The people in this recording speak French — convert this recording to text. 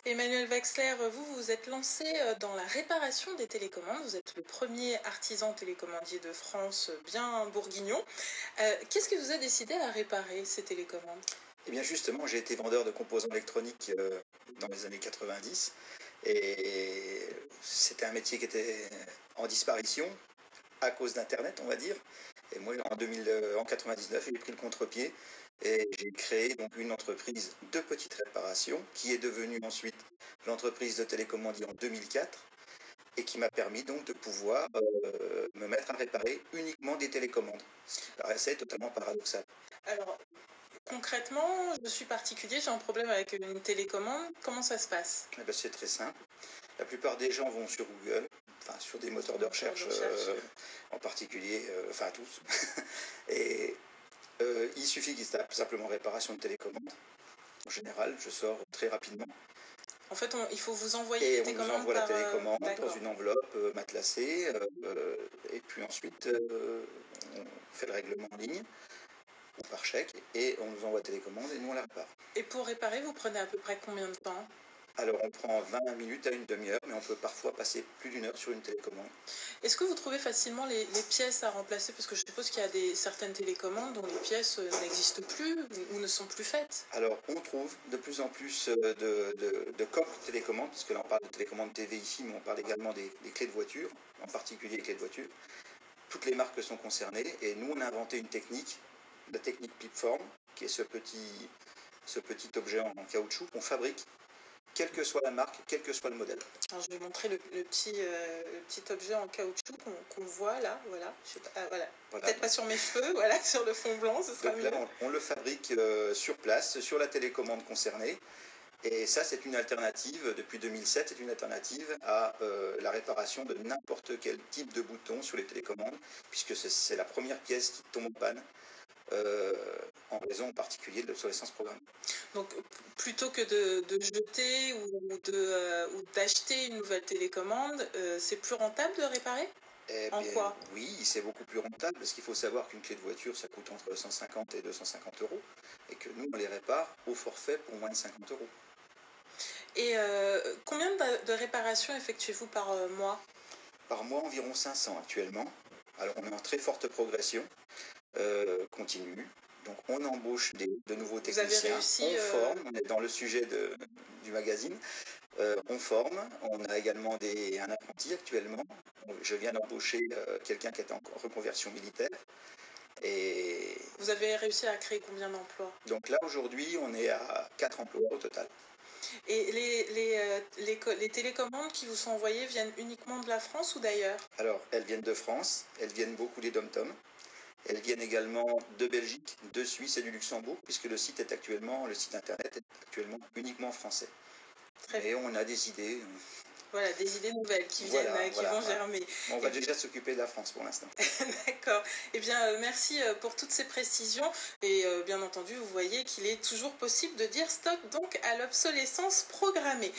Emmanuel Wexler, vous vous êtes lancé dans la réparation des télécommandes. Vous êtes le premier artisan télécommandier de France bien bourguignon. Qu'est-ce qui vous a décidé à réparer ces télécommandes? Eh bien justement, j'ai été vendeur de composants électroniques dans les années 90 et c'était un métier qui était en disparition à cause d'Internet, on va dire. Et moi, en 99, j'ai pris le contre-pied et j'ai créé donc une entreprise de petites réparations qui est devenue ensuite l'entreprise de télécommandie en 2004 et qui m'a permis donc de pouvoir me mettre à réparer uniquement des télécommandes, ce qui paraissait totalement paradoxal. Alors, concrètement, je suis particulier, j'ai un problème avec une télécommande. Comment ça se passe? Eh ben, c'est très simple. La plupart des gens vont sur Google, enfin sur des moteurs de recherche en particulier, enfin tous. Et il suffit qu'ils tapent simplement réparation de télécommande. En général, je sors très rapidement. En fait, il faut vous envoyer les télécommandes. Et on vous envoie la télécommande dans une enveloppe matelassée. Et puis ensuite, on fait le règlement en ligne ou par chèque. Et on nous envoie la télécommande et nous on la répare. Et pour réparer, vous prenez à peu près combien de temps? Alors on prend 20 minutes à une demi-heure, mais on peut parfois passer plus d'une heure sur une télécommande. Est-ce que vous trouvez facilement les pièces à remplacer? Parce que je suppose qu'il y a certaines télécommandes dont les pièces n'existent plus ou ne sont plus faites. Alors on trouve de plus en plus de coffres de télécommande, puisque là on parle de télécommande TV ici, mais on parle également des clés de voiture, en particulier les clés de voiture. Toutes les marques sont concernées et nous on a inventé une technique, la technique Pipform, qui est ce petit objet en caoutchouc qu'on fabrique, quelle que soit la marque, quel que soit le modèle. Alors je vais montrer le petit objet en caoutchouc qu'on voit là, voilà. Voilà. Peut-être pas sur mes cheveux, voilà, sur le fond blanc, ce sera mieux. Donc là, on le fabrique sur place, sur la télécommande concernée. Et ça, c'est une alternative, depuis 2007, c'est une alternative à la réparation de n'importe quel type de bouton sur les télécommandes, puisque c'est la première pièce qui tombe en panne, en raison en particulier de l'obsolescence programmée. Donc, plutôt que de jeter ou d'acheter une nouvelle télécommande, c'est plus rentable de réparer? En quoi? Oui, c'est beaucoup plus rentable, parce qu'il faut savoir qu'une clé de voiture, ça coûte entre 150 et 250 euros, et que nous, on les répare au forfait pour moins de 50 euros. Et combien de réparations effectuez-vous par mois? Par mois, environ 500 actuellement. Alors, on est en très forte progression continue. Donc, on embauche de nouveaux techniciens. Vous avez réussi, on forme, on est dans le sujet du magazine. On forme, on a également un apprenti actuellement. Je viens d'embaucher quelqu'un qui est en reconversion militaire. Et vous avez réussi à créer combien d'emplois? Donc là, aujourd'hui, on est à 4 emplois au total. Et les télécommandes qui vous sont envoyées viennent uniquement de la France ou d'ailleurs? Alors, elles viennent de France, elles viennent beaucoup des dom-toms. Elles viennent également de Belgique, de Suisse et du Luxembourg, puisque le site internet est actuellement uniquement français. Et on a des idées. Voilà, des idées nouvelles qui viennent, qui vont germer. On va déjà s'occuper de la France pour l'instant. D'accord. Eh bien, merci pour toutes ces précisions. Et bien entendu, vous voyez qu'il est toujours possible de dire stop donc à l'obsolescence programmée.